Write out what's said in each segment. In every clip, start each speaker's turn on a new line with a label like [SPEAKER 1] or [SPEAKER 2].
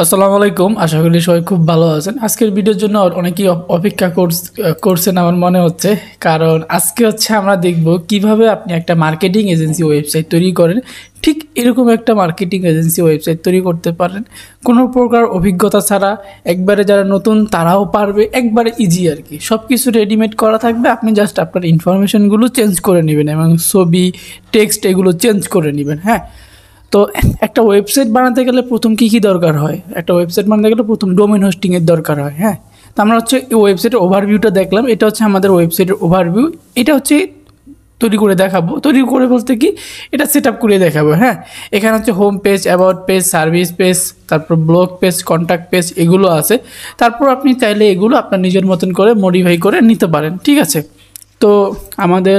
[SPEAKER 1] আসসালামু আলাইকুম। আশা করি সবাই খুব ভালো আছেন। আজকের ভিডিওর জন্য অনেকেই অপেক্ষা করছেন আমার মনে হচ্ছে। কারণ আজকে হচ্ছে আমরা দেখব কিভাবে আপনি একটা মার্কেটিং এজেন্সি ওয়েবসাইট তৈরি করেন। ঠিক এরকম একটা মার্কেটিং এজেন্সি ওয়েবসাইট তৈরি করতে পারেন কোনো প্রকার অভিজ্ঞতা ছাড়া। একবারে যারা নতুন তারাও পারবে, একবারে ইজি আর কি। সব কিছু রেডিমেড করা থাকবে, আপনি জাস্ট আপনার ইনফরমেশনগুলো চেঞ্জ করে নেবেন এবং ছবি, টেক্সট এগুলো চেঞ্জ করে নেবেন। হ্যাঁ, তো একটা ওয়েবসাইট বানাতে গেলে প্রথম কী দরকার হয়? একটা ওয়েবসাইট বানাতে গেলে প্রথম ডোমেন হোস্টিংয়ের দরকার হয়। হ্যাঁ, তো আমরা হচ্ছে এই ওয়েবসাইটের ওভারভিউটা দেখলাম। এটা হচ্ছে আমাদের ওয়েবসাইটের ওভারভিউ। এটা হচ্ছে তৈরি করে দেখাবো। তৈরি করে বলতে কি, এটা সেট আপ করে দেখাবো। হ্যাঁ, এখানে হচ্ছে home page, about page, service page, তারপর ব্লগ পেজ, কন্ট্যাক্ট পেজ এগুলো আছে। তারপর আপনি চাইলে এগুলো আপনার নিজের মতন করে মডিফাই করে নিতে পারেন। ঠিক আছে, তো আমাদের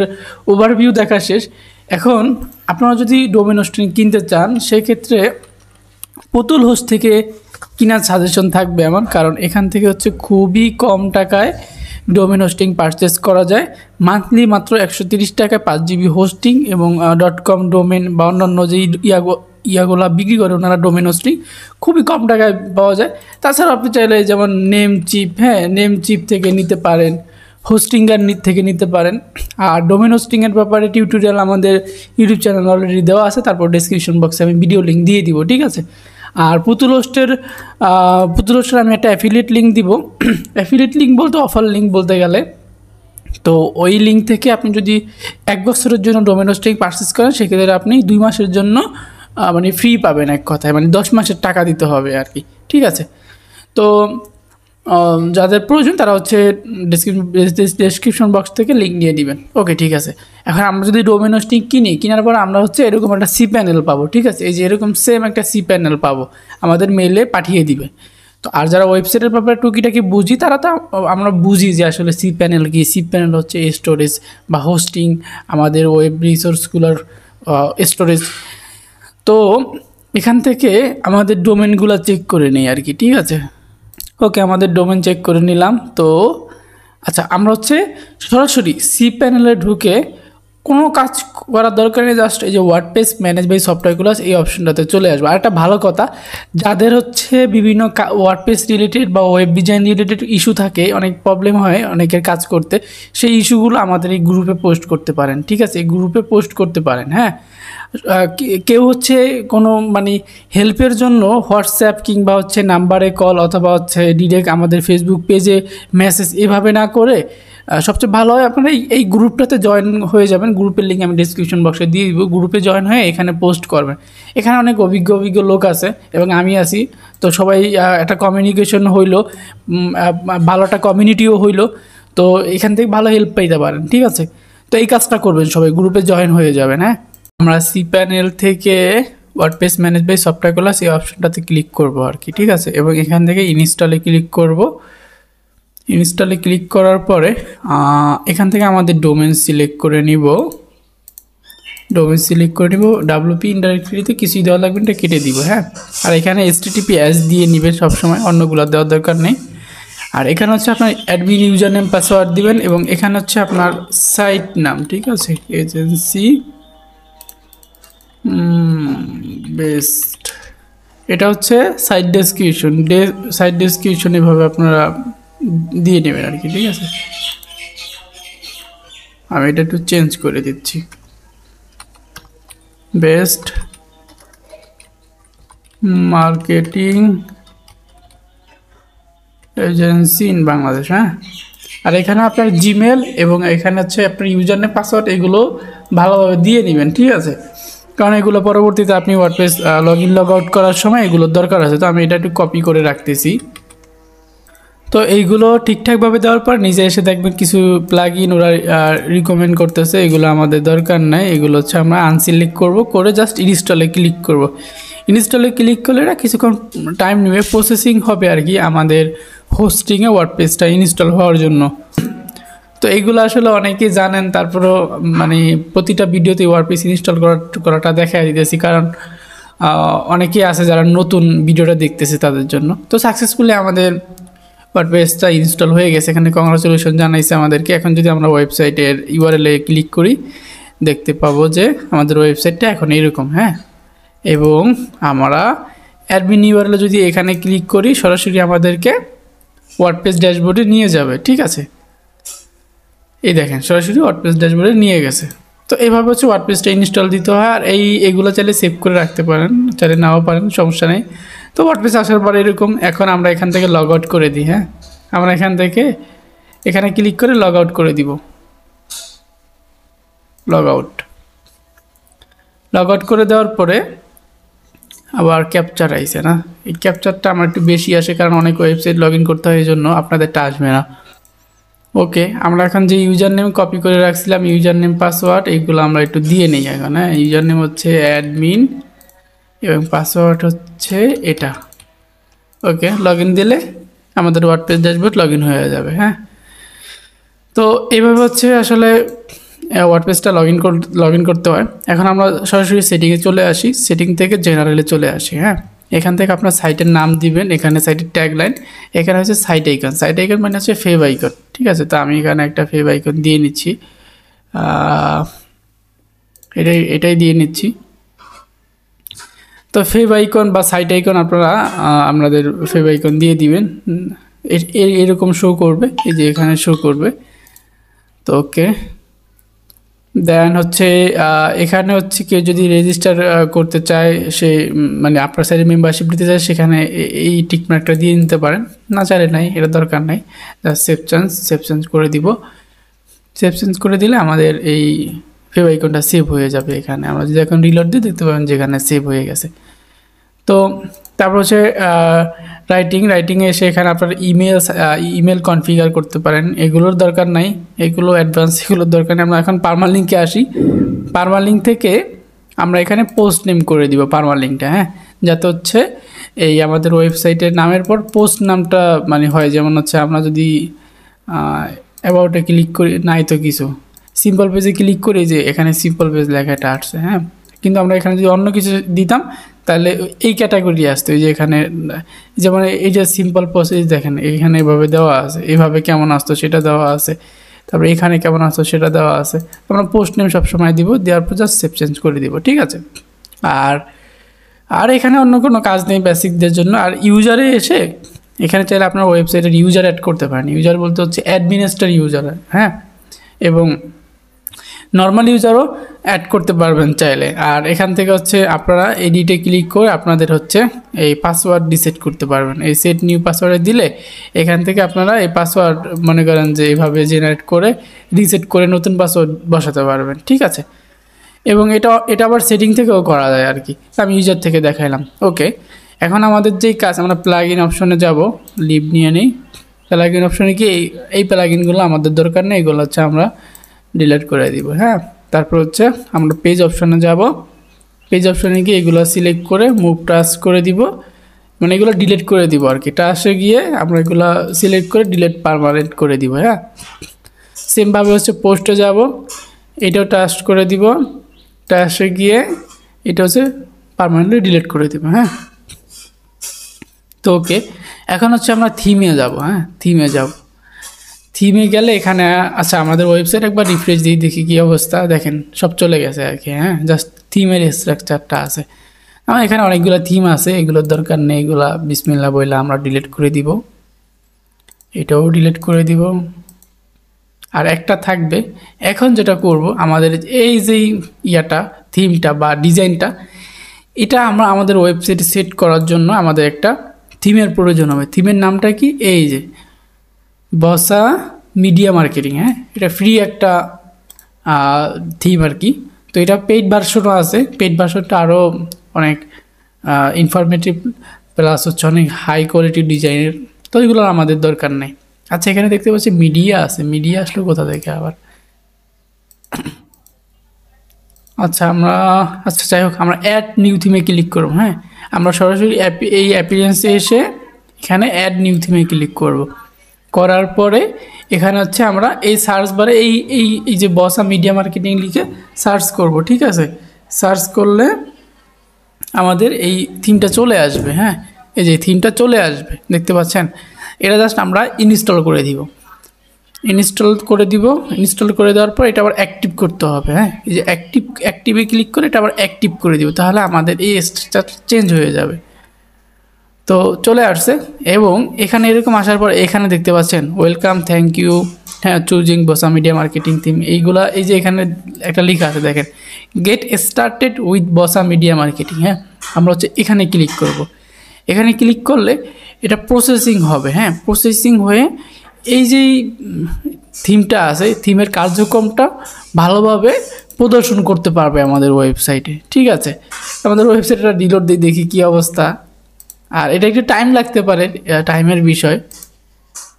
[SPEAKER 1] ওভারভিউ দেখা শেষ। এখন আপনারা যদি ডোমেন হোস্টিং কিনতে চান, সেক্ষেত্রে পুতুল হোস্ট থেকে কেনার সাজেশন থাকবে আমার। কারণ এখান থেকে হচ্ছে খুবই কম টাকায় ডোমেন হোস্টিং পারচেস করা যায়। মান্থলি মাত্র 130 টাকায় 5 GB হোস্টিং এবং .com ডোমেন বা অন্যান্য যে ইয়াগুলা বিক্রি করে ওনারা ডোমেন হোস্টিং খুবই কম টাকায় পাওয়া যায়। তাছাড়া আপনি চাইলে যেমন নেম চিপ, হ্যাঁ নেম চিপ থেকে নিতে পারেন, হোস্টিংয়ের থেকে নিতে পারেন। আর ডোমেন হোস্টিংয়ের ব্যাপারে টিউটোরিয়াল আমাদের ইউটিউব চ্যানেল অলরেডি দেওয়া আছে, তারপর ডেসক্রিপশন বক্সে আমি ভিডিও লিঙ্ক দিয়ে দিব। ঠিক আছে, আর পুতুল হোস্টের আমি একটা অ্যাফিলিয়েট লিঙ্ক দিব। অ্যাফিলিয়েট লিঙ্ক বলতে অফার লিঙ্ক বলতে গেলে, তো ওই লিঙ্ক থেকে আপনি যদি 1 বছরের জন্য ডোমেন হোস্টিং পারচেস করেন, সেক্ষেত্রে আপনি 2 মাসের জন্য মানে ফ্রি পাবেন। এক কথায় মানে 10 মাসের টাকা দিতে হবে আর কি। ঠিক আছে, তো যাদের প্রয়োজন তারা হচ্ছে ডেসক্রিপশন বক্স থেকে লিঙ্ক নিয়ে নেবেন। ওকে, ঠিক আছে। এখন আমরা যদি ডোমেন হোস্টিং কেনার পর আমরা হচ্ছে এরকম একটা সি প্যানেল পাবো। ঠিক আছে, এই যে এরকম সেম একটা সি প্যানেল পাবো, আমাদের মেইলে পাঠিয়ে দিবে। তো আর যারা ওয়েবসাইটের ব্যাপারে টুকিটাকি বুঝি, তারা তো আমরা বুঝি যে আসলে সি প্যানেল কি। সি প্যানেল হচ্ছে স্টোরেজ বা হোস্টিং, আমাদের ওয়েব রিসোর্সগুলোর স্টোরেজ। তো এখান থেকে আমাদের ডোমেনগুলো চেক করে নিই আর কি। ঠিক আছে, ওকে, আমাদের ডোমেন চেক করে নিলাম। তো আচ্ছা, আমরা হচ্ছে সরাসরি সি প্যানেলে ঢুকে কোনো কাজ করার দরকার নেই। জাস্ট এই যে WordPress manage by software class, এই অপশনটাতে চলে আসবে। আর একটা ভালো কথা, যাদের হচ্ছে বিভিন্ন ওয়ার্ডপ্রেস রিলেটেড বা ওয়েব ডিজাইন রিলেটেড ইস্যু থাকে, অনেক প্রবলেম হয় অনেকের কাজ করতে, সেই ইস্যুগুলো আমাদের এই গ্রুপে পোস্ট করতে পারেন। ঠিক আছে, এই গ্রুপে পোস্ট করতে পারেন। হ্যাঁ, কেউ হচ্ছে কোনো মানে হেল্পের জন্য হোয়াটসঅ্যাপ কিংবা হচ্ছে নাম্বারে কল অথবা হচ্ছে ডিরেক্ট আমাদের ফেসবুক পেজে মেসেজ এভাবে না করে সবচেয়ে ভালো হয় আপনারা এই গ্রুপটাতে জয়েন হয়ে যাবেন। গ্রুপের লিঙ্ক আমি ডিসক্রিপশন বক্সে দিয়ে দিব। গ্রুপে জয়েন হয়ে এখানে পোস্ট করবেন। এখানে অনেক অভিজ্ঞ লোক আছে এবং আমি আছি। তো সবাই একটা কমিউনিকেশন হইলো, ভালো একটা কমিউনিটিও হইলো। তো এখান থেকে ভালো হেল্প পাইতে পারেন। ঠিক আছে, তো এই কাজটা করবেন, সবাই গ্রুপে জয়েন হয়ে যাবেন। হ্যাঁ, আমরা সি প্যানেল থেকে WordPress manage by software class এই অপশনটাতে ক্লিক করব আর কি। ঠিক আছে, এবং এখান থেকে ইনস্টলে ক্লিক করব। ইনস্টলে ক্লিক করার পরে এখান থেকে আমাদের ডোমেন সিলেক্ট করে নিব। WP ইনডাইরেক্টলিতে কিছুই দেওয়া লাগবে, এটা কেটে দিব। হ্যাঁ, আর এখানে HTTPS দিয়ে নেবেন সবসময়, অন্যগুলো দেওয়ার দরকার নেই। আর এখানে হচ্ছে আপনার অ্যাডমিন ইউজার নেম পাসওয়ার্ড দিবেন এবং এখানে হচ্ছে আপনার সাইট নাম। ঠিক আছে, এজেন্সি বেস্ট, এটা হচ্ছে সাইট ডেসক্রিপশন এভাবে আপনারা দিয়ে নেবেন আর কি। ঠিক আছে, আমি এটা একটু চেঞ্জ করে দিচ্ছি। Best marketing agency in Bangladesh. হ্যাঁ, আর এখানে আপনার জিমেল এবং এখানে হচ্ছে আপনার ইউজার নেম পাসওয়ার্ড এগুলো ভালোভাবে দিয়ে নেবেন। ঠিক আছে, কারণ এগুলো পরবর্তীতে আপনি WordPress log in log out করার সময় এগুলোর দরকার আছে। তো আমি এটা একটু কপি করে রাখতেছি। তো এইগুলো ঠিকঠাকভাবে দেওয়ার পর নিজে এসে দেখবেন কিছু প্লাগ ইন ওরা রিকমেন্ড করতেছে, এগুলো আমাদের দরকার নাই। এগুলো হচ্ছে আমরা আনসিলেক্ট করব, করে জাস্ট ইনস্টলে ক্লিক করব। ইনস্টলে ক্লিক করলে এটা কিছুক্ষণ টাইম নেবে, প্রসেসিং হবে আর কি আমাদের হোস্টিংয়ে ওয়ার্ডপ্রেসটা ইনস্টল হওয়ার জন্য। তো এইগুলো আসলে অনেকেই জানেন, তারপরেও মানে প্রতিটা ভিডিওতে ওয়ার্ডপ্রেস ইনস্টল করাটা দেখা দিতেছি, কারণ অনেকেই আছে যারা নতুন ভিডিওটা দেখতেছে তাদের জন্য। তো সাকসেসফুলি আমাদের ওয়ার্ডপ্রেসটা ইনস্টল হয়ে গেছে। এখানে কংগ্রাচুলেশন জানাইছে আমাদেরকে। এখন যদি আমরা ওয়েবসাইটের ইউআরএলে ক্লিক করি, দেখতে পাবো যে আমাদের ওয়েবসাইটটা এখন এরকম। হ্যাঁ, এবং আমরা অ্যাডমিন ইউআরএল যদি এখানে ক্লিক করি সরাসরি আমাদেরকে ওয়ার্ডপ্রেস ড্যাশবোর্ডে নিয়ে যাবে, ঠিক আছে। এই দেখেন সরাসরি ওয়ার্ডপ্রেস ড্যাশবোর্ডে নিয়ে গেছে। তো এইভাবে হচ্ছে ওয়ার্ডপ্রেসটা ইনস্টল দিতে হয়। আর এগুলো চাইলে সেভ করে রাখতে পারেন, চাইলে নাও পারেন, সমস্যা নেই। তো ওয়ার্ডপ্রেস আসার পরে এরকম, এখন আমরা এখান থেকে লগ আউট করে দিই। হ্যাঁ, আমরা এখান থেকে এখানে ক্লিক করে লগ আউট করে দিব। লগ আউট করে দেওয়ার পরে আবার ক্যাপচার আইছে না, এই ক্যাপচারটা আমার একটু বেশি আসে কারণ অনেক ওয়েবসাইট লগ ইন করতে হয়, এই জন্য আপনাদেরটা আসবে না। ওকে, আমরা এখন যে ইউজার নেম কপি করে রাখছিলাম, ইউজার নেম পাসওয়ার্ড এইগুলো আমরা একটু দিয়ে নিই এখন। হ্যাঁ, ইউজার নেম হচ্ছে অ্যাডমিন এবং পাসওয়ার্ড হচ্ছে এটা। ওকে, লগ ইন দিলে আমাদের ওয়ার্ডপ্রেস ড্যাশবোর্ড লগ ইন হয়ে যাবে। হ্যাঁ, তো এইভাবে হচ্ছে আসলে ওয়ার্ডপ্রেসটা লগ ইন করতে হয়। এখন আমরা সরাসরি সেটিংয়ে চলে আসি, সেটিং থেকে জেনারেলে চলে আসি। হ্যাঁ, এখান থেকে আপনার সাইটের নাম দিবেন, এখানে সাইটের ট্যাগলাইন, এখানে হচ্ছে সাইট আইকন। সাইট আইকন মানে হচ্ছে ফেভ আইকন, ঠিক আছে। তো আমি এখানে একটা ফেভ আইকন দিয়ে নিচ্ছি, এটাই দিয়ে নিচ্ছি। তো ফেভ আইকন বা সাইট আইকন আপনারা আপনাদের ফেভ আইকন দিয়ে দিবেন, এরকম শো করবে, এই যে এখানে শো করবে। তো ওকে, দেন হচ্ছে এখানে হচ্ছে কেউ যদি রেজিস্টার করতে চায়, সে মানে আপনার সাইডে মেম্বারশিপ নিতে চায়, সেখানে এই টিকমার্কটা দিয়ে নিতে পারেন, না চাইলে নাই, এটা দরকার নাই। সেভ চেঞ্জ করে দিব। সেভ চেঞ্জ করে দিলে আমাদের এই ফেভ আইকনটা সেভ হয়ে যাবে। এখানে আমরা যদি এখন রিলোড দিই দেখতে পাবেন যেখানে সেভ হয়ে গেছে। তো তারপর হচ্ছে রাইটিংয়ে এসে এখানে আপনার ইমেল কনফিগার করতে পারেন, এগুলোর দরকার নাই, এগুলো অ্যাডভান্স, এগুলোর দরকার নেই। আমরা এখন পারমালিঙ্কে আসি। পারমালিঙ্ক থেকে আমরা এখানে পোস্ট নেম করে দিব পারমালিঙ্কটা। হ্যাঁ, যাতে হচ্ছে এই আমাদের ওয়েবসাইটের নামের পর পোস্ট নামটা মানে হয়, যেমন হচ্ছে আমরা যদি অ্যাবাউটে ক্লিক করি, নাই তো কিছু সিম্পল পেজে ক্লিক করি, যে এখানে সিম্পল পেজ লেখাটা আসছে। হ্যাঁ, কিন্তু আমরা এখানে যদি অন্য কিছু দিতাম তাহলে এই ক্যাটাগরি আসতো, এই যে এখানে যেমন এই যে সিম্পল প্রসেস দেখেন এখানে এভাবে দেওয়া আছে, এভাবে কেমন আসতো সেটা দেওয়া আছে, তারপরে এখানে কেমন আসতো সেটা দেওয়া আছে। আমরা পোস্ট নেম সবসময় দিব, দেওয়ার পর জাস্ট সেভ চেঞ্জ করে দিব, ঠিক আছে। আর এখানে অন্য কোনো কাজ নেই বেসিকদের জন্য। আর ইউজারে এসে এখানে চাইলে আপনার ওয়েবসাইটের ইউজার অ্যাড করতে পারেন। ইউজার বলতে হচ্ছে অ্যাডমিনিস্ট্রেটর ইউজার। হ্যাঁ, এবং নর্মাল ইউজারও অ্যাড করতে পারবেন চাইলে। আর এখান থেকে হচ্ছে আপনারা এডিটে ক্লিক করে আপনাদের হচ্ছে এই পাসওয়ার্ড রিসেট করতে পারবেন। এই সেট নিউ পাসওয়ার্ডে দিলে এখান থেকে আপনারা এই পাসওয়ার্ড মনে করেন যে এইভাবে জেনারেট করে রিসেট করে নতুন পাসওয়ার্ড বসাতে পারবেন, ঠিক আছে। এবং এটা আবার সেটিং থেকেও করা যায় আর কি, আমি ইউজার থেকে দেখাইলাম। ওকে, এখন আমাদের যেই কাজ, আমরা প্লাগ ইন অপশনে যাব, লিভ নিয়ে নিই। প্লাগ ইন অপশনে কি এই প্লাগ ইনগুলো আমাদের দরকার নেই, এগুলো হচ্ছে আমরা ডিলিট করে দিব। হ্যাঁ, তারপর হচ্ছে আমরা পেজ অপশনে যাব, পেজ অপশনে গিয়ে এগুলো সিলেক্ট করে মুভ টাস্ক করে দিব, মানে এগুলো ডিলিট করে দিব আর কি। টাস্কে গিয়ে আমরা এগুলো সিলেক্ট করে ডিলিট পারমানেন্ট করে দিব। হ্যাঁ, সেমভাবে হচ্ছে পোস্টে যাব, এটাও টাস্ক করে দিব, টাস্কে গিয়ে এটা হচ্ছে পারমানেন্টলি ডিলিট করে দিব। হ্যাঁ, তো ওকে, এখন হচ্ছে আমরা থিমে যাব। হ্যাঁ, থিমে গেলে এখানে আচ্ছা আমাদের ওয়েবসাইট একবার রিফ্রেশ দিয়ে দেখি কী অবস্থা। দেখেন সব চলে গেছে আর কি। হ্যাঁ, জাস্ট থিমের স্ট্রাকচারটা আছে। আমার এখানে অনেকগুলো থিম আছে, এগুলোর দরকার নেই, এগুলা বিসমিল্লাহ বইলা আমরা ডিলিট করে দিব, এটাও ডিলিট করে দিব। আর একটা থাকবে। এখন যেটা করব, আমাদের এই যে থিমটা বা ডিজাইনটা, এটা আমরা আমাদের ওয়েবসাইটে সেট করার জন্য আমাদের একটা থিমের প্রয়োজন হবে। থিমের নামটা কি, এই যে বসা মিডিয়া মার্কেটিং। হ্যাঁ, এটা ফ্রি একটা থিম আর কি। তো এটা পেইড ভার্সনও আছে, পেইড ভার্সনটা আরও অনেক ইনফরমেটিভ প্লাস হচ্ছে অনেক হাই কোয়ালিটি ডিজাইনের। তো এগুলোর আমাদের দরকার নেই। আচ্ছা, এখানে দেখতে পাচ্ছি মিডিয়া আছে, মিডিয়া আসলো কোথা থেকে আবার। আচ্ছা যাই হোক, আমরা অ্যাড নিউ থিমে ক্লিক করব। হ্যাঁ, আমরা সরাসরি এই অ্যাপিয়ারেন্সে এসে এখানে অ্যাড নিউ থিমে ক্লিক করব। করার পরে এখানে হচ্ছে আমরা এই সার্চ বারে এই যে বসা মিডিয়া মার্কেটিং লিখে সার্চ করব, ঠিক আছে। সার্চ করলে আমাদের এই থিমটা চলে আসবে। হ্যাঁ, এই যে থিমটা চলে আসবে দেখতে পাচ্ছেন। এটা জাস্ট আমরা ইনস্টল করে দিব। ইনস্টল করে দেওয়ার পর এটা আবার অ্যাক্টিভ করতে হবে। হ্যাঁ, এই যে অ্যাক্টিভে ক্লিক করে এটা আবার অ্যাক্টিভ করে দিব, তাহলে আমাদের এই স্ট্রাকচার চেঞ্জ হয়ে যাবে। তো চলে আসছে এবং এখানে এরকম আসার পর এখানে দেখতে পাচ্ছেন ওয়েলকাম, থ্যাংক ইউ, হ্যাঁ, চুজিং বসা মিডিয়া মার্কেটিং থিম, এইগুলা এই যে এখানে একটা লেখা আছে দেখেন, গেট স্টার্টেড উইথ বসা মিডিয়া মার্কেটিং। হ্যাঁ, আমরা হচ্ছে এখানে ক্লিক করব। এখানে ক্লিক করলে এটা প্রসেসিং হবে। হ্যাঁ, প্রসেসিং হয়ে এই যে থিমটা আছে, থিমের কার্যক্রমটা ভালোভাবে প্রদর্শন করতে পারবে আমাদের ওয়েবসাইটে। ঠিক আছে, আমাদের ওয়েবসাইটটা রিলোড দিয়ে দেখি কী অবস্থা। আর এটা একটু টাইম লাগতে পারে, টাইমের বিষয়।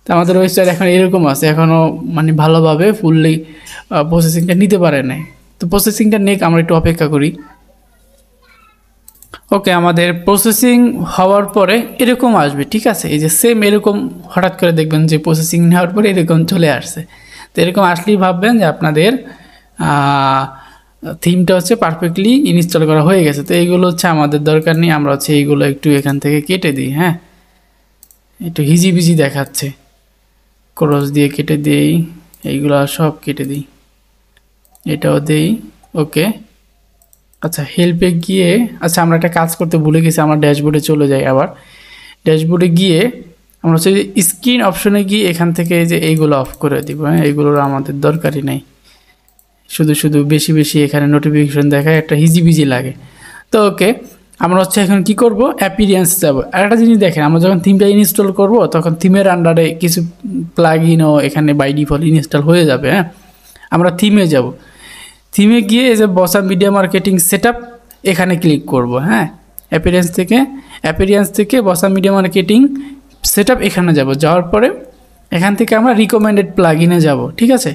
[SPEAKER 1] তো আমাদের ওয়েবসাইট এখন এরকম আছে, এখনও মানে ভালোভাবে ফুললি প্রসেসিংটা নিতে পারে নাই। তো প্রসেসিংটা নেক আমরা একটু অপেক্ষা করি। ওকে, আমাদের প্রসেসিং হওয়ার পরে এরকম আসবে। ঠিক আছে, এই যে সেম এরকম হঠাৎ করে দেখবেন যে প্রসেসিং নেওয়ার পরে এরকম চলে আসছে। তো এরকম আসলেই ভাববেন যে আপনাদের থিমটা হচ্ছে পারফেক্টলি ইনস্টল করা হয়ে গেছে। তো এইগুলো হচ্ছে আমাদের দরকার নেই, আমরা হচ্ছে এইগুলো একটু এখান থেকে কেটে দিই। হ্যাঁ, একটু হিজিবিজি দেখাচ্ছে, ক্রস দিয়ে কেটে দিই, এইগুলো সব কেটে দিই, এটাও দেই। ওকে, আচ্ছা, হেল্পে গিয়ে, আচ্ছা আমরা একটা কাজ করতে ভুলে গেছি, আমরা ড্যাশবোর্ডে চলে যাই। আবার ড্যাশবোর্ডে গিয়ে আমরা হচ্ছে স্ক্রিন অপশনে গিয়ে এখান থেকে যে এইগুলো অফ করে দিব। হ্যাঁ, এইগুলোর আমাদের দরকারই নাই, শুধু শুধু বেশি বেশি এখানে নোটিফিকেশন দেখায়, একটা হিজিবিজি লাগে। তো ওকে, আমরা হচ্ছে এখন কি করব, অ্যাপিরিয়েন্স যাব। আর একটা জিনিস দেখেন, আমরা যখন থিমটা ইনস্টল করব তখন থিমের আন্ডারে কিছু প্লাগইনও এখানে বাই ডিফল্ট ইনস্টল হয়ে যাবে। হ্যাঁ, আমরা থিমে যাব। থিমে গিয়ে এই যে বসা মিডিয়া মার্কেটিং সেটআপ এখানে ক্লিক করব। হ্যাঁ, অ্যাপিরিয়েন্স থেকে বসা মিডিয়া মার্কেটিং সেটআপ এখানে যাব। যাওয়ার পরে এখান থেকে আমরা রিকমেন্ডেড প্লাগইনে যাব। ঠিক আছে,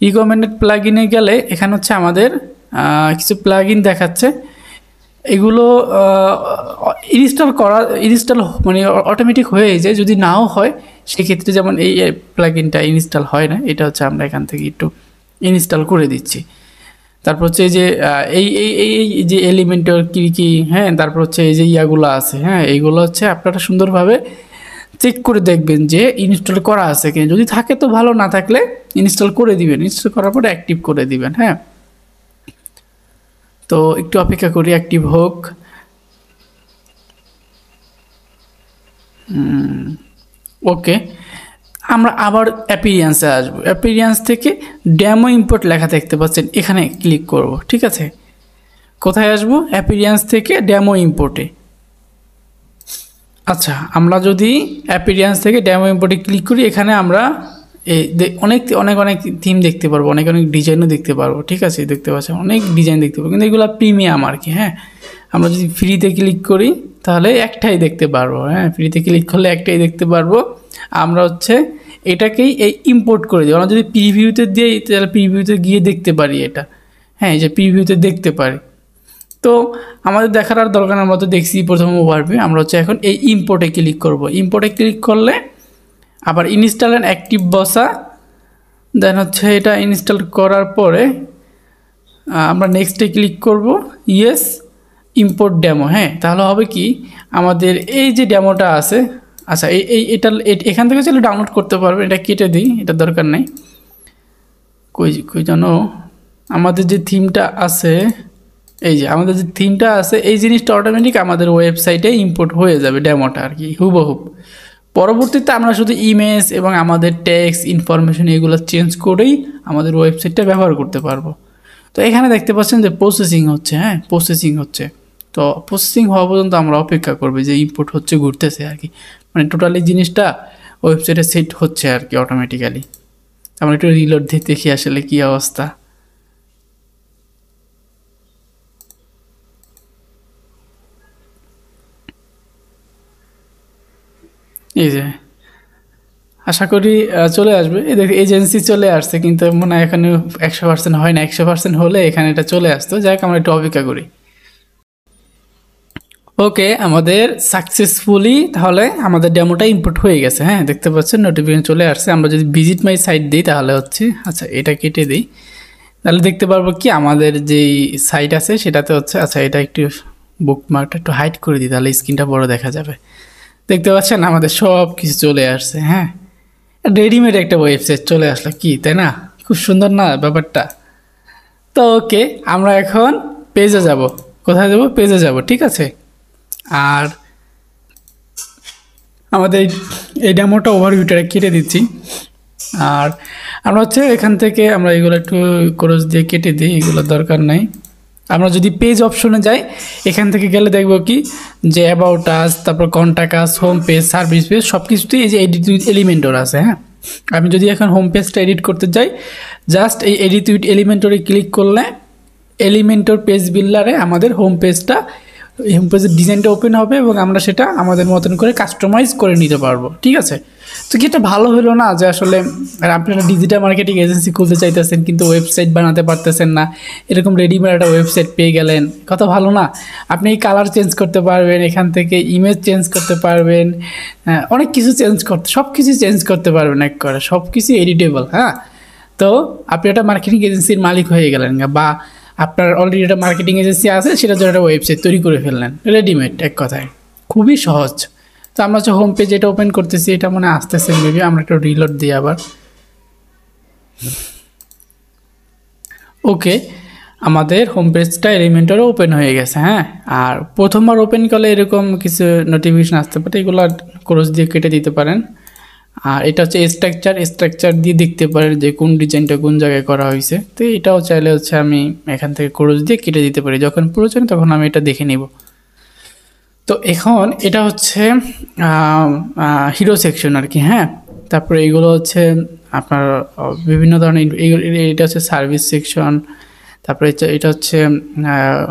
[SPEAKER 1] রিকমেন্ডেড প্লাগইনে গেলে এখানে হচ্ছে আমাদের কিছু প্লাগইন দেখাচ্ছে। এগুলো ইনস্টল মানে অটোমেটিক হয়ে যায়। যদি নাও হয় সেক্ষেত্রে, যেমন এই প্লাগইনটা ইনস্টল হয় না, এটা হচ্ছে আমরা এখান থেকে একটু ইনস্টল করে দিচ্ছি। তারপর হচ্ছে এই যে এই যে এলিমেন্টর কী, হ্যাঁ, তারপর হচ্ছে এই যে ইয়াগুলো আছে, হ্যাঁ, এইগুলো হচ্ছে আপনারা সুন্দরভাবে চেক করে দেখবেন যে ইনস্টল করা আছে কিনা। যদি থাকে তো ভালো, না থাকলে ইনস্টল করে দিবেন। ইনস্টল করার পরে অ্যাক্টিভ করে দিবেন। হ্যাঁ, তো একটু অপেক্ষা করি অ্যাক্টিভ হোক। ওকে, আমরা আবার অ্যাপিরিয়েন্সে আসবো। অ্যাপিরিয়েন্স থেকে ডেমো ইম্পোর্ট লেখা দেখতে পাচ্ছেন, এখানে ক্লিক করব। ঠিক আছে, কোথায় আসবো, অ্যাপিরিয়েন্স থেকে ডেমো ইম্পোর্টে। আচ্ছা, আমরা যদি অ্যাপিরিয়েন্স থেকে ডেমো ইম্পোর্টে ক্লিক করি, এখানে আমরা এই অনেক অনেক অনেক থিম দেখতে পারবো, অনেক অনেক ডিজাইনও দেখতে পারবো। ঠিক আছে, দেখতে পাচ্ছেন অনেক ডিজাইন দেখতে পারবো, কিন্তু এগুলো প্রিমিয়াম আর কি। হ্যাঁ, আমরা যদি ফ্রিতে ক্লিক করি তাহলে একটাই দেখতে পারবো। হ্যাঁ, ফ্রিতে ক্লিক করলে একটাই দেখতে পারবো। আমরা হচ্ছে এটাকেই এই ইম্পোর্ট করে দিই। আমরা যদি প্রিভিউতে দিই তাহলে প্রিভিউতে গিয়ে দেখতে পারি এটা। হ্যাঁ, এই যে প্রিভিউতে দেখতে পারি। তো আমাদের দেখার আর দরকার, আমরা তো দেখছি প্রথম ওভারভিউ। আমরা হচ্ছে এখন এই ইম্পোর্টে ক্লিক করব। ইম্পোর্টে ক্লিক করলে আবার ইনস্টল অ্যান্ড অ্যাক্টিভ বসা, দেন হচ্ছে এটা ইনস্টল করার পরে আমরা নেক্সটে ক্লিক করব। Yes, import demo. হ্যাঁ, তাহলে হবে কি, আমাদের এই যে ডেমোটা আছে, আচ্ছা এটা এখান থেকে চলে ডাউনলোড করতে পারবেন। এটা কেটে দিই, এটা দরকার নেই। কই জানো, আমাদের যে থিমটা আছে, এই যে আমাদের যে থিমটা আছে, এই জিনিসটা অটোমেটিক আমাদের ওয়েবসাইটে ইম্পোর্ট হয়ে যাবে, ডেমোটা আর কি হুবহুব। পরবর্তীতে আমরা শুধু ইমেজ এবং আমাদের টেক্সট ইনফরমেশন এগুলো চেঞ্জ করেই আমাদের ওয়েবসাইটটা ব্যবহার করতে পারবো। তো এখানে দেখতে পাচ্ছেন যে প্রসেসিং হচ্ছে। হ্যাঁ, প্রসেসিং হচ্ছে। তো প্রসেসিং হওয়া পর্যন্ত আমরা অপেক্ষা করবো, যে ইম্পোর্ট হচ্ছে, ঘুরতেছে আর কি, মানে টোটালি জিনিসটা ওয়েবসাইটে সেট হচ্ছে আর কি অটোমেটিক্যালি। আমরা একটু রিলোড দিয়ে দেখি আসলে কী অবস্থা। এই যে আশা করি চলে আসবে। এই দেখো এজেন্সি চলে আসছে, কিন্তু মনে হয় এখানে 100% হয় না। 100% হলে এখানে এটা চলে আসতো। যাই হোক, আমরা একটু অপেক্ষা করি। ওকে, আমাদের সাকসেসফুলি তাহলে আমাদের ডেমোটা ইম্পোর্ট হয়ে গেছে। হ্যাঁ, দেখতে পাচ্ছেন নোটিফিকেশন চলে আসছে। আমরা যদি ভিজিট মাই সাইট দিই তাহলে হচ্ছে, আচ্ছা এটা কেটে দিই, তাহলে দেখতে পারবো কি আমাদের যেই সাইট আছে সেটাতে হচ্ছে, আচ্ছা এটা একটু বুকমার্কটা একটু হাইড করে দিই, তাহলে স্ক্রিনটা বড় দেখা যাবে। দেখতে পাচ্ছেন আমাদের সব কিছু চলে আসছে। হ্যাঁ, রেডিমেড একটা ওয়েবসাইট চলে আসলো, কি তাই না? খুব সুন্দর না ব্যাপারটা? তো ওকে, আমরা এখন পেজে যাব। কোথায় যাব? পেজে যাব। ঠিক আছে, আর আমাদের এই ডেমোটা ওভারভিউটা কেটে দিচ্ছি। আর আমরা হচ্ছে এখান থেকে আমরা এগুলো একটু ক্রস দিয়ে কেটে দিই, এগুলো দরকার নাই। আমরা যদি পেজ অপশনে যাই, এখান থেকে গেলে দেখব কি যে অ্যাবাউট আস, তারপর contact us, home page, service page সব কিছুতেই এই যে এডিট উইথ এলিমেন্টর আছে। হ্যাঁ, আমি যদি এখন হোম পেজটা এডিট করতে যাই, জাস্ট এই এডিট উইথ এলিমেন্টরে ক্লিক করলে এলিমেন্টর পেজ বিল্ডারে আমাদের হোম পেজটা, হোম পেজের ডিজাইনটা ওপেন হবে এবং আমরা সেটা আমাদের মতন করে কাস্টমাইজ করে নিতে পারবো। ঠিক আছে, তো কি এটা ভালো হলো না যে আসলে আপনারা ডিজিটাল মার্কেটিং এজেন্সি খুলতে চাইতেছেন কিন্তু ওয়েবসাইট বানাতে পারতেছেন না, এরকম রেডিমেড একটা ওয়েবসাইট পেয়ে গেলেন, কত ভালো না? আপনি কালার চেঞ্জ করতে পারবেন, এখান থেকে ইমেজ চেঞ্জ করতে পারবেন, অনেক কিছু সব কিছু চেঞ্জ করতে পারবেন, এক করে সব কিছু এডিটেবল। হ্যাঁ, তো আপনি একটা মার্কেটিং এজেন্সির মালিক হয়ে গেলেন, বা আপনার অলরেডি একটা মার্কেটিং এজেন্সি আছে, সেটার জন্য একটা ওয়েবসাইট তৈরি করে ফেললেন, রেডিমেড, এক কথায় খুবই সহজ। তো আমরা হচ্ছে হোম পেজ এটা ওপেন করতেছি, এটা মনে আসতেছে মেবি, আমরা একটু রিলোড দিই আবার। ওকে, আমাদের হোম পেজটা এলিমেন্টরও ওপেন হয়ে গেছে। হ্যাঁ, আর প্রথমবার ওপেন করলে এরকম কিছু নোটিফিকেশন আসতে পারে, এগুলো ক্রস দিয়ে কেটে দিতে পারেন। আর এটা হচ্ছে স্ট্রাকচার দিয়ে দেখতে পারেন যে কোন ডিজাইনটা কোন জায়গায় করা হয়েছে। তো এটাও চাইলে হচ্ছে আমি এখান থেকে ক্রস দিয়ে কেটে দিতে পারি, যখন প্রয়োজন তখন আমি এটা দেখে নিব। তো এখন এটা হচ্ছে হিরো সেকশন আর কি। হ্যাঁ, তারপরে এইগুলো হচ্ছে আপনার বিভিন্ন ধরনের, এটা হচ্ছে সার্ভিস সেকশন। তারপরে এটা হচ্ছে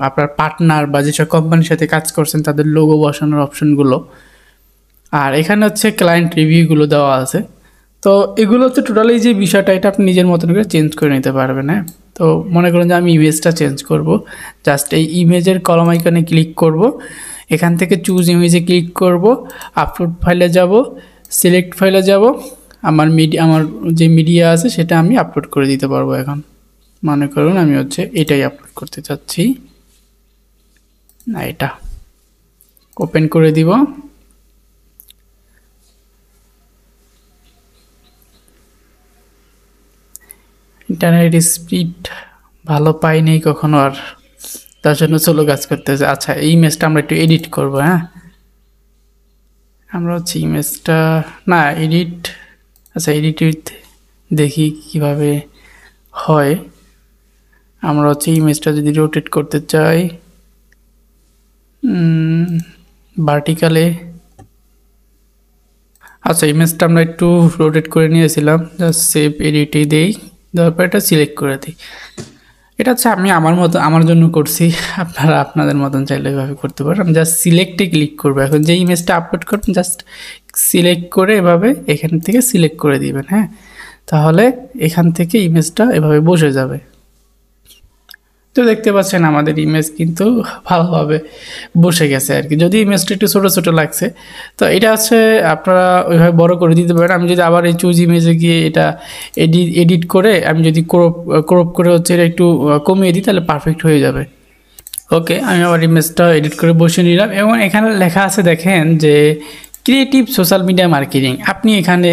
[SPEAKER 1] আপনার পার্টনার বা যেসব কোম্পানির সাথে কাজ করছেন তাদের লোগো বসানোর অপশনগুলো। আর এখানে হচ্ছে ক্লায়েন্ট রিভিউগুলো দেওয়া আছে। তো এগুলো হচ্ছে টোটালি যে বিষয়টা, এটা আপনি নিজের মতন করে চেঞ্জ করে নিতে পারবেন। হ্যাঁ, তো মনে করুন যে আমি ইমেজটা চেঞ্জ করব, জাস্ট এই ইমেজের কলম আইকনে ক্লিক করব, এখান থেকে চুজ ইমেজে ক্লিক করব, আপলোড ফাইলে যাব, সিলেক্ট ফাইলে যাব, আমার যে মিডিয়া আছে সেটা আমি আপলোড করে দিতে পারবো। এখন মনে করুন আমি হচ্ছে এটাই আপলোড করতে চাচ্ছি, না এটা ওপেন করে দিব। ইন্টারনেট স্পিড ভালো পাইনি কখনো, আর তার জন্য চলো কাজ করতেছে। আচ্ছা, এই ইমেজটা আমরা একটু এডিট করব। হ্যাঁ, আমরা হচ্ছে ইমেজটা না আচ্ছা এডিট দেখি কিভাবে হয়। আমরা হচ্ছে ইমেজটা যদি রোটেট করতে চাই ভার্টিক্যালে, আচ্ছা ইমেজটা আমরা একটু রোটেট করে নিয়েছিলাম, জাস্ট সেভ এডিটে দেই, দেওয়ার পর এটা সিলেক্ট করে দিই। এটা হচ্ছে আমি আমার জন্য করছি, আপনারা আপনাদের মতন চাইলে এভাবে করতে পারেন। আমি জাস্ট সিলেক্টে ক্লিক করবো। এখন যে ইমেজটা আপলোড করবেন জাস্ট সিলেক্ট করে এভাবে এখান থেকে সিলেক্ট করে দিবেন। হ্যাঁ, তাহলে এখান থেকে ইমেজটা এভাবে বসে যাবে। তো দেখতে পাচ্ছেন আমাদের ইমেজ কিন্তু ভালোভাবে বসে গেছে আর কি। যদি ইমেজটা একটু ছোটো ছোটো লাগছে, তো এটা হচ্ছে আপনারা ওইভাবে বড় করে দিতে পারেন। আমি যদি আবার এই চুজ ইমেজে গিয়ে এটা এডিট করে আমি যদি ক্রপ করে হচ্ছে এটা একটু কমিয়ে দিই, তাহলে পারফেক্ট হয়ে যাবে। ওকে, আমি আবার ইমেজটা এডিট করে বসিয়ে নিলাম এবং এখানে লেখা আছে দেখেন যে ক্রিয়েটিভ সোশ্যাল মিডিয়া মার্কেটিং। আপনি এখানে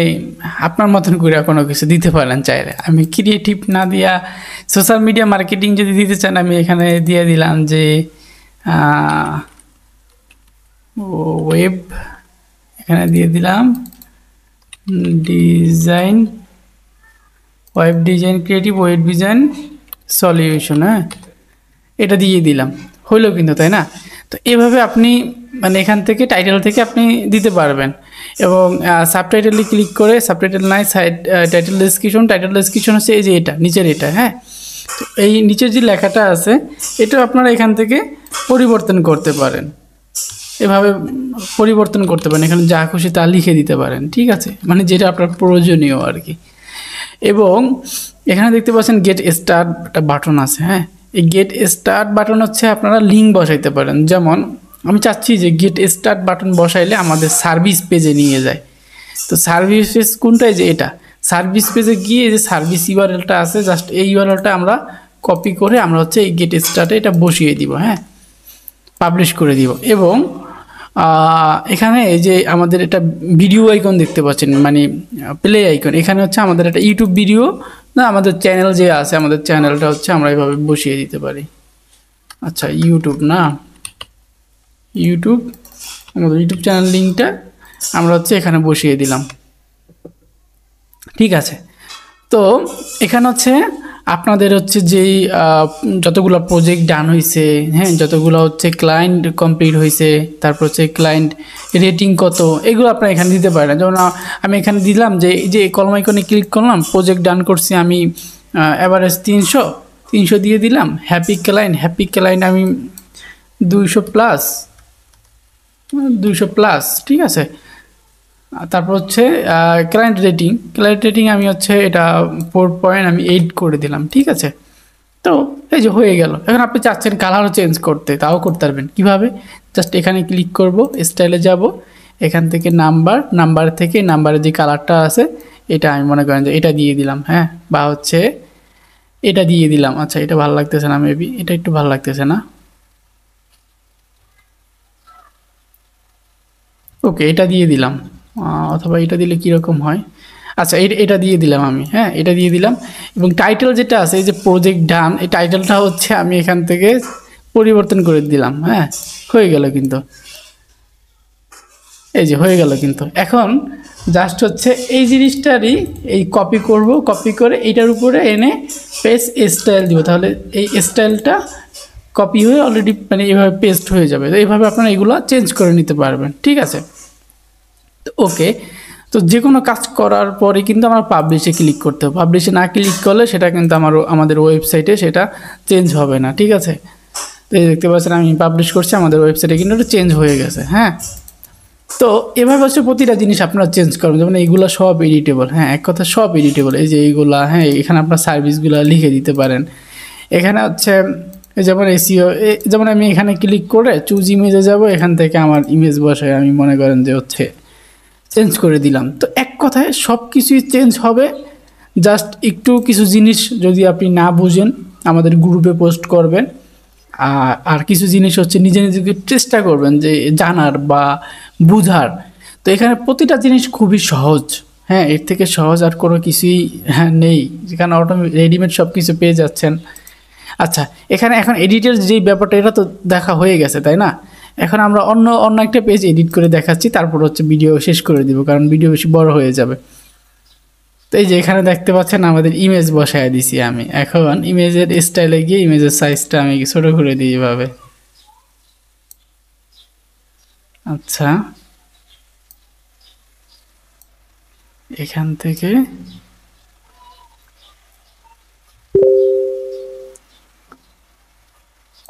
[SPEAKER 1] আপনার মতন করে কোনো কিছু দিতে পারেন চাইলে। আমি ক্রিয়েটিভ না দিয়া সোশ্যাল মিডিয়া মার্কেটিং যদি দিতে চান, আমি এখানে দিয়ে দিলাম যে ওয়েব, এখানে দিয়ে দিলাম design, web design, creative web design solution. হ্যাঁ, এটা দিয়ে দিলাম, হইলো কিন্তু, তাই না? তো এভাবে আপনি মানে এখান থেকে টাইটেল থেকে আপনি দিতে পারবেন। এবং সাবটাইটেলে ক্লিক করে, সাবটাইটেল নাই, টাইটেল ডেসক্রিপশন হচ্ছে এই যে এটা নিচের এটা। হ্যাঁ, তো এই নিচের যে লেখাটা আছে এটা আপনারা এখান থেকে পরিবর্তন করতে পারেন, এভাবে পরিবর্তন করতে পারেন, এখানে যা খুশি তা লিখে দিতে পারেন। ঠিক আছে, মানে যেটা আপনার প্রয়োজনীয় আর কি। এবং এখানে দেখতে পাচ্ছেন গেট স্টার্ট একটা বাটন আছে। হ্যাঁ, এই গেট স্টার্ট বাটন হচ্ছে আপনারা লিঙ্ক বসাইতে পারেন। যেমন আমি চাচ্ছি যে গেট স্টার্ট বাটন বসাইলে আমাদের সার্ভিস পেজে নিয়ে যায়। তো সার্ভিস পেজ কোনটাই, যে এটা সার্ভিস পেজে গিয়ে যে সার্ভিস ইউআরএলটা আছে, জাস্ট এই ইউআরএলটা আমরা কপি করে আমরা হচ্ছে এই গেট স্টার্টে এটা বসিয়ে দিব। হ্যাঁ, পাবলিশ করে দিব। এবং এখানে এই যে আমাদের এটা ভিডিও আইকন দেখতে পাচ্ছেন, মানে প্লে আইকন, এখানে হচ্ছে আমাদের একটা ইউটিউব ভিডিও না, আমাদের চ্যানেল যে আছে, আমাদের চ্যানেলটা হচ্ছে আমরা এইভাবে বসিয়ে দিতে পারি। আচ্ছা ইউটিউব না, ইউটিউব, আমাদের ইউটিউব চ্যানেল লিঙ্কটা আমরা হচ্ছে এখানে বসিয়ে দিলাম। ঠিক আছে, তো এখানে হচ্ছে আপনাদের হচ্ছে যেই যতগুলো প্রজেক্ট ডান হয়েছে, হ্যাঁ, যতগুলো হচ্ছে ক্লায়েন্ট কমপ্লিট হয়েছে, তারপর হচ্ছে ক্লায়েন্ট রেটিং কত, এগুলো আপনারা এখানে দিতে পারেন। যেমন আমি এখানে দিলাম যে এই যে কলম আইকনে ক্লিক করলাম, প্রজেক্ট ডান করছি আমি অ্যাভারেজ 300 দিয়ে দিলাম। হ্যাপি ক্লায়েন্ট আমি 200+, ঠিক আছে। তারপর হচ্ছে ক্লায়েন্ট রেটিং আমি হচ্ছে এটা 4.8 করে দিলাম। ঠিক আছে, তো এই যে হয়ে গেল। এখন আপনি চাচ্ছেন কালারও চেঞ্জ করতে, তাও করতে পারবেন। কীভাবে? জাস্ট এখানে ক্লিক করব, স্টাইলে যাব, এখান থেকে নাম্বার থেকে নাম্বারের যে কালারটা আছে এটা আমি মনে করেন যে এটা দিয়ে দিলাম, হ্যাঁ, বা হচ্ছে এটা দিয়ে দিলাম। আচ্ছা, এটা ভালো লাগতেছে না, মেবি এটা একটু ভালো লাগতেছে না। ওকে, এটা দিয়ে দিলাম, অথবা এটা দিলে কীরকম হয়। আচ্ছা, এটা দিয়ে দিলাম আমি, হ্যাঁ, এটা দিয়ে দিলাম। এবং টাইটেল যেটা আছে, এই যে প্রজেক্ট ডান, এই টাইটেলটা হচ্ছে আমি এখান থেকে পরিবর্তন করে দিলাম। হ্যাঁ, হয়ে গেল কিন্তু, এই যে হয়ে গেল কিন্তু। এখন জাস্ট হচ্ছে এই জিনিসটারই এই কপি করব, কপি করে এইটার উপরে এনে পেস্ট স্টাইল দিব, তাহলে এই স্টাইলটা কপি হয়ে অলরেডি মানে এইভাবে পেস্ট হয়ে যাবে। তো এইভাবে আপনারা এগুলো চেঞ্জ করে নিতে পারবেন। ঠিক আছে, তো ওকে, তো যে কোনো কাজ করার পরে কিন্তু আমরা পাবলিশে ক্লিক করতে হবে। পাবলিশে না ক্লিক করলে সেটা কিন্তু আমাদের ওয়েবসাইটে সেটা চেঞ্জ হবে না। ঠিক আছে, তো এই দেখতে পাচ্ছেন আমি পাবলিশ করছি, আমাদের ওয়েবসাইটে কিন্তু এটা চেঞ্জ হয়ে গেছে। হ্যাঁ, তো এভাবে হচ্ছে প্রতিটা জিনিস আপনারা চেঞ্জ করবেন। যেমন এইগুলো সব এডিটেবল, হ্যাঁ, এক কথা সব এডিটেবল। এই যে এইগুলা, হ্যাঁ, এখানে আপনার সার্ভিসগুলো লিখে দিতে পারেন। এখানে হচ্ছে যেমন এসইও, যেমন আমি এখানে ক্লিক করে চুজ ইমেজে যাব, এখান থেকে আমার ইমেজ বসায় আমি মনে করেন যে হচ্ছে চেঞ্জ করে দিলাম। তো এক কথায় সব কিছুই চেঞ্জ হবে। জাস্ট একটু কিছু জিনিস যদি আপনি না বুঝেন আমাদের গ্রুপে পোস্ট করবেন, আর কিছু জিনিস হচ্ছে নিজে নিজেকে চেষ্টা করবেন যে জানার বা বুঝার। তো এখানে প্রতিটা জিনিস খুবই সহজ, হ্যাঁ, এর থেকে সহজ আর কোনো কিছুই নেই, যেখানে রেডিমেড সব কিছু পেয়ে যাচ্ছেন। আচ্ছা, এখানে এখন এডিটের যেই ব্যাপারটা, এটা তো দেখা হয়ে গেছে, তাই না? এখন আমরা অন্য একটা পেজ এডিট করে দেখাচ্ছি, তারপর হচ্ছে ভিডিও শেষ করে দিব, কারণ ভিডিও বেশি বড় হয়ে যাবে। তো এই যে এখানে দেখতে পাচ্ছেন আমাদের ইমেজ বসায় দিছি আমি। এখন ইমেজের স্টাইলে গিয়ে ইমেজের সাইজটা আমি ছোট করে দিই এভাবে। আচ্ছা, এখান থেকে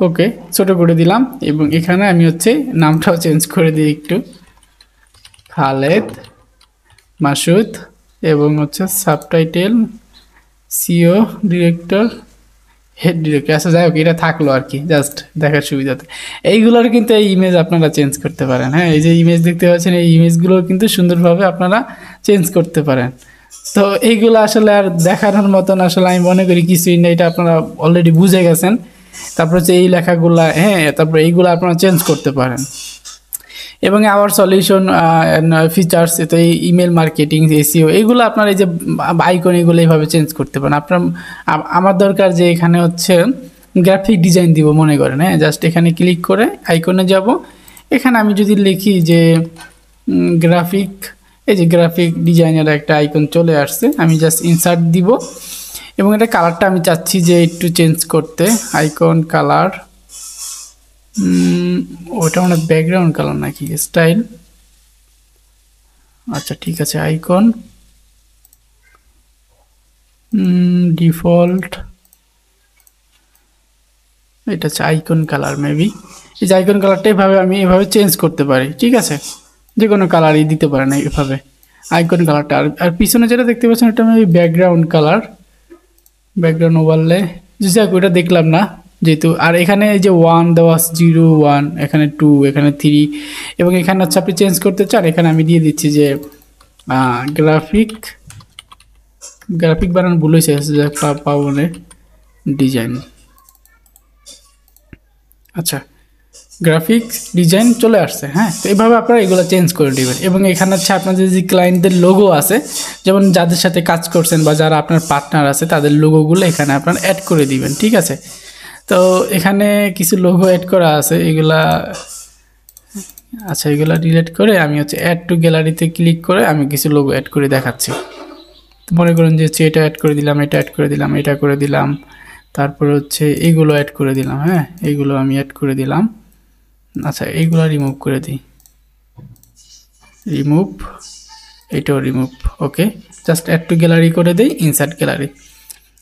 [SPEAKER 1] ওকে ছোট করে দিলাম। এবং এখানে আমি হচ্ছে নামটাও চেঞ্জ করে দিই একটু, খালেদ মাসুদ, এবং হচ্ছে subtitle co director, head director. আচ্ছা, যাই হোক, এটা থাকলো আর কি, জাস্ট দেখার সুবিধাতে। এইগুলোর কিন্তু এই ইমেজ আপনারা চেঞ্জ করতে পারেন। হ্যাঁ, এই যে ইমেজ দেখতে পাচ্ছেন, এই ইমেজগুলো কিন্তু সুন্দরভাবে আপনারা চেঞ্জ করতে পারেন। তো এইগুলো আসলে আর দেখানোর মতন আসলে আমি মনে করি কিছুই নেই, এটা আপনারা অলরেডি বুঝে গেছেন। তারপর হচ্ছে এই লেখাগুলা, হ্যাঁ, তারপর এইগুলো আপনারা চেঞ্জ করতে পারেন। এবং আওয়ার সলিউশন ফিচার্স, তো এই ইমেল মার্কেটিং, এসইও, এইগুলো আপনার এই যে আইকন, এগুলো এইভাবে চেঞ্জ করতে পারেন। আপনার আমার দরকার যে এখানে হচ্ছে গ্রাফিক ডিজাইন দিব মনে করেন, হ্যাঁ, জাস্ট এখানে ক্লিক করে আইকনে যাব। এখানে আমি যদি লিখি যে গ্রাফিক, এই যে গ্রাফিক ডিজাইনের একটা আইকন চলে আসছে, আমি জাস্ট ইনসার্ট দিব। এবং এটা কালারটা আমি চাচ্ছি যে একটু চেঞ্জ করতে, আইকন কালার, ওটা মানে ব্যাকগ্রাউন্ড কালার নাকি স্টাইল। আচ্ছা, ঠিক আছে, আইকন ডিফল্ট, এটা হচ্ছে আইকন কালার মেবি। এই যে আইকন কালারটা এভাবে আমি এভাবে চেঞ্জ করতে পারি। ঠিক আছে, যে কোনো কালারই দিতে পারেন এইভাবে আইকন কালারটা। আর পিছনে যেটা দেখতে পাচ্ছেন এটা maybe background colour, background overlay, যাক ওটা দেখলাম না যেহেতু। আর এখানে এই যে 1 দেওয়া, 0 1, এখানে 2, এখানে 3, এবং এখানে হচ্ছে আপনি চেঞ্জ করতে চান, এখানে আমি দিয়ে দিচ্ছি যে গ্রাফিক বানানো ভুল হয়েছে, পাবনে ডিজাইন। আচ্ছা, গ্রাফিক ডিজাইন চলে আসছে। হ্যাঁ, তো এইভাবে আপনারা এগুলো চেঞ্জ করে নেবেন। এবং এখানে হচ্ছে আপনাদের যে ক্লায়েন্টদের লোগো আছে, যেমন যাদের সাথে কাজ করছেন বা যারা আপনার পার্টনার আছে, তাদের লোগোগুলো এখানে আপনারা অ্যাড করে দিবেন। ঠিক আছে, তো এখানে কিছু লোগো অ্যাড করা আছে, এগুলা আচ্ছা, এগুলো ডিলিট করে আমি হচ্ছে অ্যাড টু গ্যালারিতে ক্লিক করে আমি কিছু লোগো অ্যাড করে দেখাচ্ছি। তো মনে করেন যে হচ্ছে এটা অ্যাড করে দিলাম, এটা অ্যাড করে দিলাম, এটা করে দিলাম, তারপরে হচ্ছে এইগুলো অ্যাড করে দিলাম। হ্যাঁ, এইগুলো আমি অ্যাড করে দিলাম। আচ্ছা, এইগুলো রিমুভ করে দিই, রিমুভ, এটাও remove. Okay, just add to gallery করে দিই, ইনসার্ট গ্যালারি।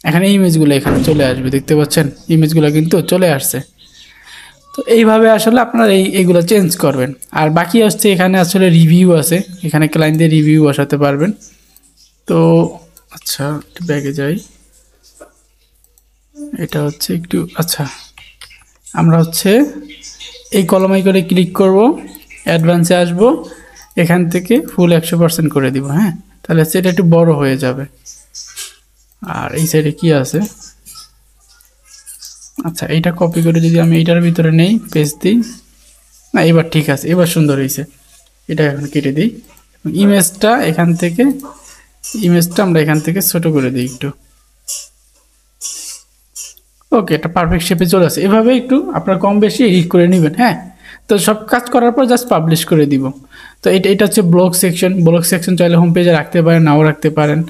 [SPEAKER 1] এখানে ইমেজগুলো এখানে চলে আসবে, দেখতে পাচ্ছেন ইমেজগুলো কিন্তু চলে আসছে। তো এইভাবে আসলে আপনারা এইগুলো চেঞ্জ করবেন। আর বাকি হচ্ছে এখানে আসলে রিভিউ আছে, এখানে ক্লায়েন্টদের রিভিউ বসাতে পারবেন। তো আচ্ছা, একটু ব্যাগে যাই, এটা হচ্ছে একটু, আচ্ছা আমরা হচ্ছে এই কলমাই করে ক্লিক করব, অ্যাডভান্সে আসব, এখান থেকে ফুল 100% করে দিব। হ্যাঁ, তাহলে সেটা একটু বড় হয়ে যাবে। আর এই সাইডে কি আছে, আচ্ছা এইটা কপি করে যদি আমি এইটার ভিতরে নেই, পেস্ট দিই, না এবার ঠিক আছে, এবার সুন্দর হয়েছে। এটা এখন কেটে দিই, ইমেজটা এখান থেকে, ইমেজটা আমরা এখান থেকে ছোট করে দিই একটু। ওকে, এটা পারফেক্ট শেপে চলে আসে। এভাবে একটু আপনারা কম বেশি এডিট করে নেবেন। হ্যাঁ, তো সব কাজ করার পর জাস্ট পাবলিশ করে দিব। তো এটা হচ্ছে ব্লগ সেকশন। ব্লগ সেকশন চাইলে হোম পেজে রাখতে পারেন, নাও রাখতে পারেন।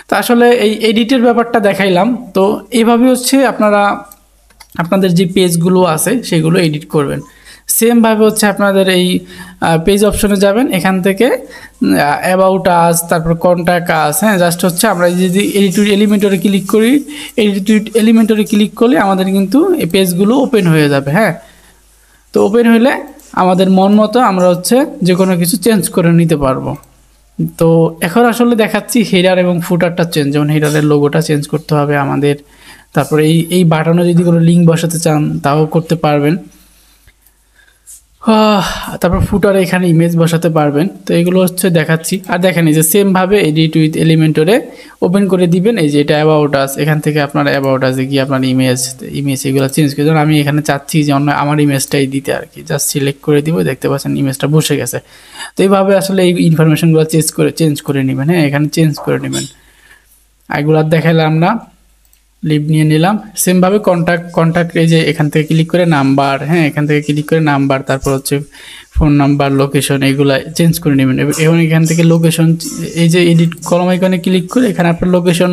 [SPEAKER 1] তো আসলে এই এডিটের ব্যাপারটা দেখাইলাম। তো এইভাবে হচ্ছে আপনারা আপনাদের যে পেজগুলো আছে সেগুলো এডিট করবেন। সেমভাবে হচ্ছে আপনাদের এই পেজ অপশনে যাবেন, এখান থেকে অ্যাবাউট আস, তারপর কন্ট্যাক্ট আস। হ্যাঁ, জাস্ট হচ্ছে আমরা যদি এডিট এলিমেন্টরে ক্লিক করি, এডিট এলিমেন্টরে ক্লিক করলে আমাদের কিন্তু এই পেজগুলো ওপেন হয়ে যাবে। হ্যাঁ, তো ওপেন হইলে আমাদের মন মতো আমরা হচ্ছে যে কোনো কিছু চেঞ্জ করে নিতে পারবো। তো এখন আসলে দেখাচ্ছি হেডার এবং ফুটারটা চেঞ্জ। যেমন হেডারের লোগোটা চেঞ্জ করতে হবে আমাদের, তারপরে এই বাটনে যদি কোনো লিঙ্ক বসাতে চান তাও করতে পারবেন। তারপর ফুটারে এখানে ইমেজ বসাতে পারবেন। তো এগুলো হচ্ছে দেখাচ্ছি। আর দেখেন এই যে সেমভাবে এডিট উইথ এলিমেন্টরে ওপেন করে দিবেন। এই যে এটা অ্যাবাউট আস, এখান থেকে আপনার অ্যাবাউট আসে গিয়ে আপনার ইমেজ এগুলো চেঞ্জ করে দেবেন। আমি এখানে চাচ্ছি যে অন্য আমার ইমেজটাই দিতে আর কি, জাস্ট সিলেক্ট করে দিব, দেখতে পাচ্ছেন ইমেজটা বসে গেছে। তো এইভাবে আসলে এই ইনফরমেশনগুলো চেঞ্জ করে নেবেন। হ্যাঁ, এখানে চেঞ্জ করে নেবেন। এগুলো দেখাইলাম না, লিভ নিয়ে নিলাম। সেমভাবে কন্ট্যাক্ট এই যে এখান থেকে ক্লিক করে নাম্বার, হ্যাঁ এখান থেকে ক্লিক করে নাম্বার, তারপর হচ্ছে ফোন নাম্বার, লোকেশন, এগুলো চেঞ্জ করে নেবেন। এবং এখান থেকে লোকেশন, এই যে এডিট কলম আইকনে ক্লিক করে এখানে আপনার লোকেশন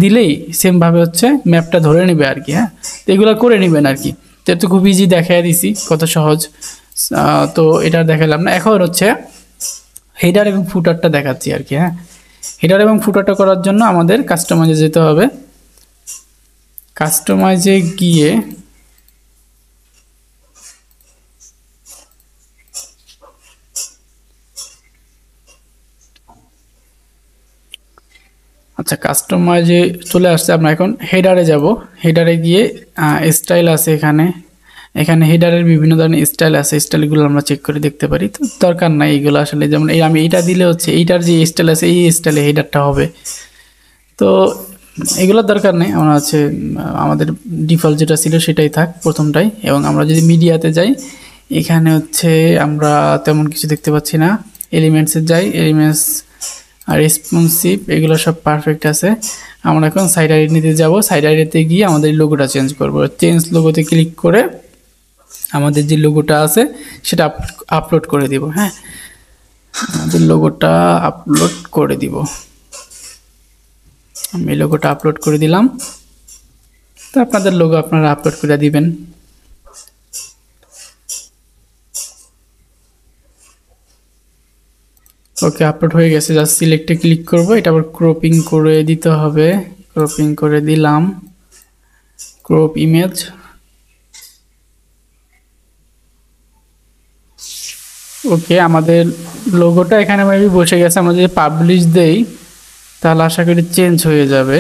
[SPEAKER 1] দিলেই সেমভাবে হচ্ছে ম্যাপটা ধরে নেবে আর কি। হ্যাঁ, তো এগুলো করে নেবেন আর কি। তো এটা তো খুব ইজি দেখাই দিছি, কত সহজ। তো এটা দেখালাম না। এখন হচ্ছে হেডার এবং ফুটারটা দেখাচ্ছি আর কি। হ্যাঁ, হেডার এবং ফুটারটা করার জন্য আমাদের কাস্টমাইজে যেতে হবে। কাস্টমাইজে গিয়ে আচ্ছা, কাস্টমাইজে চলে আসছে। আমরা এখন হেডারে যাব। হেডারে গিয়ে স্টাইল আছে এখানে, এখানে হেডারের বিভিন্ন ধরনের স্টাইল আছে, স্টাইলগুলো আমরা চেক করে দেখতে পারি। তো দরকার নাই এগুলো আসলে, যেমন এই আমি এইটা দিলে হচ্ছে এইটার যে স্টাইল আছে এই স্টাইলে হেডারটা হবে। তো এগুলোর দরকার নেই, আমরা হচ্ছে আমাদের ডিফল্ট যেটা ছিল সেটাই থাক প্রথমটাই। এবং আমরা যদি মিডিয়াতে যাই, এখানে হচ্ছে আমরা তেমন কিছু দেখতে পাচ্ছি না। এলিমেন্টসে যাই, এলিমেন্টস আর রেসপন্সিভ এগুলো সব পারফেক্ট আছে। আমরা এখন সাইড আইডেন্টিতে যাব। সাইড আইডেন্টিতে গিয়ে আমাদের লোগোটা চেঞ্জ করব। চেঞ্জ লোগোতে ক্লিক করে আমাদের যে লোগোটা আছে সেটা আপলোড করে দিব। হ্যাঁ, আমাদের লোগোটা আপলোড করে দিব। আমি লোগোটা আপলোড করে দিলাম। তো আপনাদের লোগো আপনারা আপলোড করে দিবেন। ওকে, আপলোড হয়ে গেছে। জাস্ট সিলেক্টে ক্লিক করব, এটা আবার ক্রপিং করে দিতে হবে। ক্রপিং করে দিলাম, ক্রপ ইমেজ। ওকে, আমাদের লোগোটা এখানে মেবি বসে গেছে। আমরা যদি পাবলিশ দেই তাহলে আশা করি চেঞ্জ হয়ে যাবে।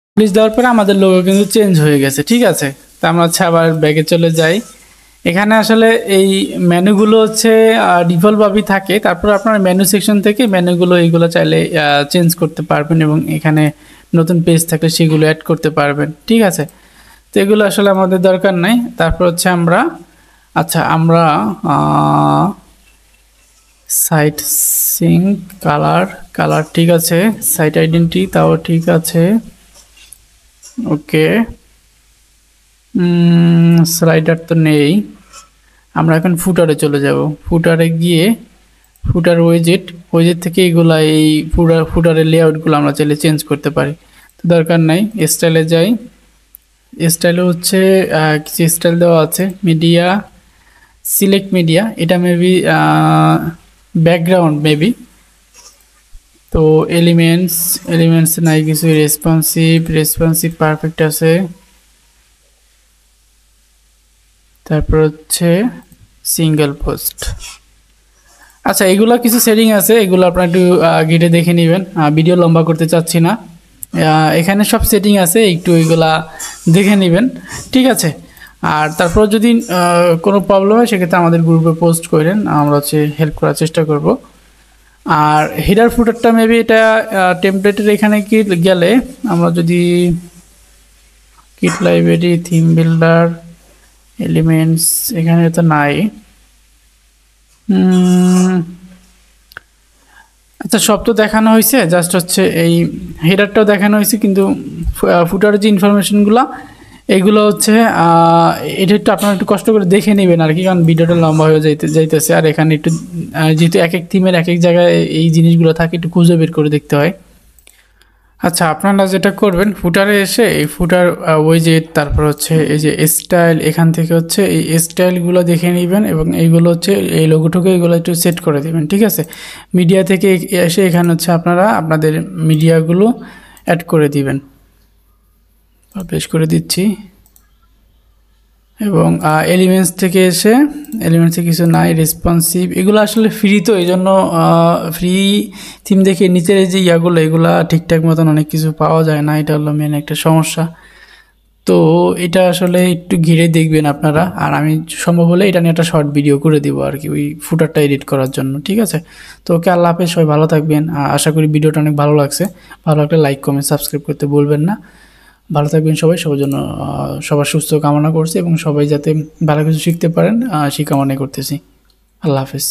[SPEAKER 1] পাবলিশ দেওয়ার পরে আমাদের লোগো কিন্তু চেঞ্জ হয়ে গেছে। ঠিক আছে, তো আমরা হচ্ছে আবার ব্যাগে চলে যাই। এখানে আসলে এই মেনুগুলো হচ্ছে ডিফল্টভাবেই থাকে। তারপর আপনার মেনু সেকশন থেকে মেনুগুলো এইগুলো চাইলে চেঞ্জ করতে পারবেন, এবং এখানে নতুন পেজ থাকলে সেগুলো অ্যাড করতে পারবেন। ঠিক আছে, তো এগুলো আসলে আমাদের দরকার নাই। তারপর হচ্ছে আমরা আমরা সাইট সিঙ্ক কালার ঠিক আছে, সাইট আইডেন্টি তাও ঠিক আছে। ওকে, স্লাইডার তো নেই। আমরা এখন ফুটারে চলে যাব। ফুটারে গিয়ে ফুটার ওয়েজেট থেকে এগুলা এই ফুটারের লেআউটগুলো আমরা চাইলে চেঞ্জ করতে পারি, তো দরকার নাই। স্টাইলে যাই, স্টাইলে হচ্ছে কিছু স্টাইল দেওয়া আছে। মিডিয়া, সিলেক্ট মিডিয়া, এটা মেবি ব্যাকগ্রাউন্ড মেবি। তো এলিমেন্টস নাই কিছু। রেসপন্সিভ পারফেক্ট আছে। তারপর হচ্ছে সিঙ্গেল পোস্ট। আচ্ছা, এগুলো কিছু সেটিং আছে, এগুলো আপনারা একটু ঘেটে দেখে নেবেন, ভিডিও লম্বা করতে চাচ্ছি না। এখানে সব সেটিং আছে, একটু এগুলা দেখে নেবেন, ঠিক আছে। আর তারপর যদি কোনো প্রবলেম হয় সেক্ষেত্রে আমাদের গ্রুপে পোস্ট করেন, আমরা হচ্ছে হেল্প করার চেষ্টা করব। আর হেডার ফুটারটা মেবি এটা টেমপ্লেটের এখানে কি গেলে আমরা যদি kit library, theme builder, elements, এখানে তো নাই। আচ্ছা, সব তো দেখানো হয়েছে, জাস্ট হচ্ছে এই হেডারটাও দেখানো হয়েছে, কিন্তু ফুটারের যে ইনফরমেশনগুলো এগুলো হচ্ছে এটা একটু আপনারা একটু কষ্ট করে দেখে নেবেন আর কি, কারণ ভিডিওটা লম্বা হয়ে যাইতেছে। আর এখানে একটু যেহেতু এক এক থিমের এক এক জায়গায় এই জিনিসগুলো থাকে, একটু খুঁজে বের করে দেখতে হয়। আচ্ছা, আপনারা যেটা করবেন, ফুটারে এসে এই ফুটার ওয়েজেট, তারপর হচ্ছে এই যে স্টাইল, এখান থেকে হচ্ছে এই স্টাইলগুলো দেখে নেবেন এবং এইগুলো হচ্ছে এই লোগোটুকু এগুলো একটু সেট করে দেবেন, ঠিক আছে। মিডিয়া থেকে এসে এখানে হচ্ছে আপনারা আপনাদের মিডিয়াগুলো অ্যাড করে দিবেন। পেশ করে দিচ্ছি। এবং এলিমেন্টস থেকে এসে এলিমেন্টসে কিছু নাই, রেসপন্সিভ, এগুলো আসলে ফ্রি, তো এই জন্য ফ্রি থিম দেখে নিচের যে ইয়াগুলো এগুলা ঠিকঠাক মতন অনেক কিছু পাওয়া যায় না, এটা হলো মেন একটা সমস্যা। তো এটা আসলে একটু ঘিরে দেখবেন আপনারা। আর আমি সম্ভব হলে এটা নিয়ে একটা শর্ট ভিডিও করে দিব আর কি, ওই ফুটারটা এডিট করার জন্য, ঠিক আছে। তো ওকে, আল্লাহ হাফেজ, সবাই ভালো থাকবেন। আশা করি ভিডিওটা অনেক ভালো লাগছে। ভালো লাগলে লাইক, কমেন্ট, সাবস্ক্রাইব করতে বলবেন না। ভালো থাকবেন সবাই, সবার জন্য সবার সুস্থ কামনা করছি এবং সবাই যাতে ভালো কিছু শিখতে পারেন সেই কামনাই করতেছি। আল্লাহ হাফেজ।